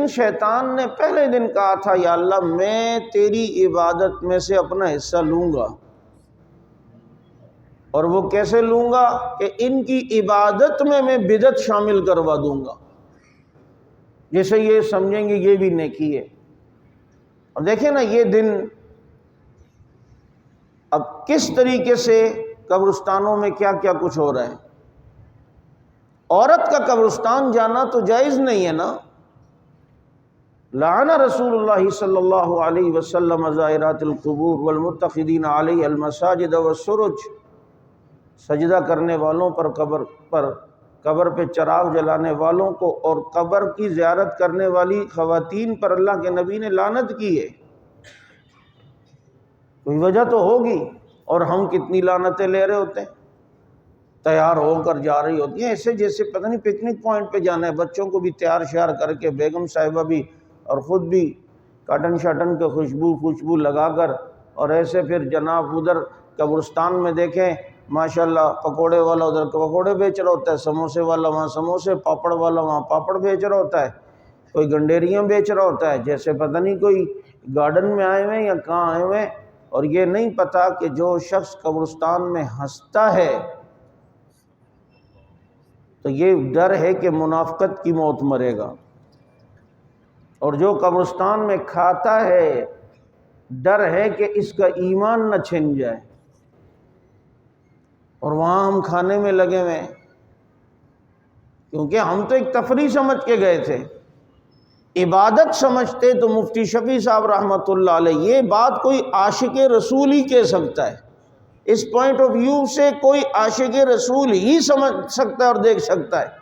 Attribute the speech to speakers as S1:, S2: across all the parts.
S1: لیکن شیطان نے پہلے دن کہا تھا یا اللہ میں تیری عبادت میں سے اپنا حصہ لوں گا، اور وہ کیسے لوں گا کہ ان کی عبادت میں بدعت شامل کروا دوں گا، جیسے یہ سمجھیں گے یہ بھی نیکی ہے۔ اور دیکھیں نا یہ دن اب کس طریقے سے قبرستانوں میں کیا کیا کچھ ہو رہا ہے۔ عورت کا قبرستان جانا تو جائز نہیں ہے نا، لعن رسول اللہ صلی اللہ علیہ وسلم زائرات القبور والمتخذین علیہ المساجد والسرج، سجدہ کرنے والوں پر قبر پہ چراغ جلانے والوں کو اور قبر کی زیارت کرنے والی خواتین پر اللہ کے نبی نے لعنت کی ہے۔ کوئی وجہ تو ہوگی، اور ہم کتنی لعنتیں لے رہے ہوتے ہیں، تیار ہو کر جا رہی ہوتی ہیں ایسے جیسے پتہ نہیں پکنک پوائنٹ پہ جانا ہے، بچوں کو بھی تیار شیار کر کے، بیگم صاحبہ بھی اور خود بھی کاٹن شاٹن کے خوشبو لگا کر، اور ایسے پھر جناب ادھر قبرستان میں دیکھیں ماشاءاللہ پکوڑے والا ادھر پکوڑے بیچ رہا ہوتا ہے، سموسے والا وہاں سموسے، پاپڑ والا وہاں پاپڑ بیچ رہا ہوتا ہے، کوئی گنڈیریاں بیچ رہا ہوتا ہے، جیسے پتہ نہیں کوئی گارڈن میں آئے ہوئے یا کہاں آئے ہوئے، اور یہ نہیں پتہ کہ جو شخص قبرستان میں ہنستا ہے تو یہ ڈر ہے کہ منافقت کی موت مرے گا، اور جو قبرستان میں کھاتا ہے ڈر ہے کہ اس کا ایمان نہ چھن جائے، اور وہاں ہم کھانے میں لگے ہوئے ہیں، کیونکہ ہم تو ایک تفریح سمجھ کے گئے تھے، عبادت سمجھتے تو مفتی شفیع صاحب رحمۃ اللہ علیہ یہ بات کوئی عاشق رسول ہی کہہ سکتا ہے، اس پوائنٹ آف ویو سے کوئی عاشق رسول ہی سمجھ سکتا ہے اور دیکھ سکتا ہے۔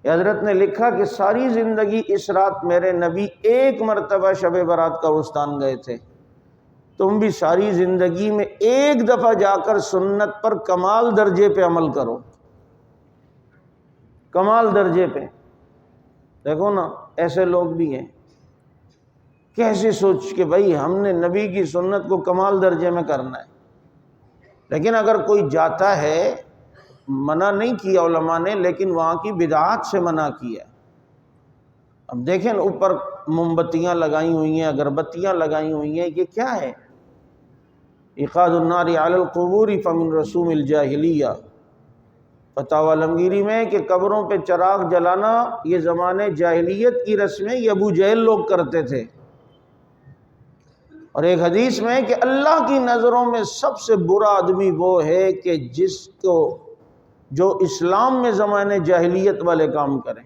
S1: حضرت نے لکھا کہ ساری زندگی اس رات میرے نبی ایک مرتبہ شب برات قبرستان گئے تھے، تم بھی ساری زندگی میں ایک دفعہ جا کر سنت پر کمال درجے پہ عمل کرو، کمال درجے پہ۔ دیکھو نا ایسے لوگ بھی ہیں، کیسے سوچ کے بھائی ہم نے نبی کی سنت کو کمال درجے میں کرنا ہے، لیکن اگر کوئی جاتا ہے، منع نہیں کیا علماء نے لیکن وہاں کی بدعات سے منع کیا۔ اب دیکھیں اوپر موم بتیاں لگائی ہوئی ہیں، اگربتیاں لگائی ہوئی ہیں، یہ کیا ہے؟ ایقاد النار علی القبور فمن رسوم الجاہلیہ، فتاوی عالمگیری میں کہ قبروں پہ چراغ جلانا یہ زمانے جاہلیت کی رسمیں یہ ابو جہل لوگ کرتے تھے، اور ایک حدیث میں کہ اللہ کی نظروں میں سب سے برا آدمی وہ ہے کہ جو اسلام میں زمانے جاہلیت والے کام کریں۔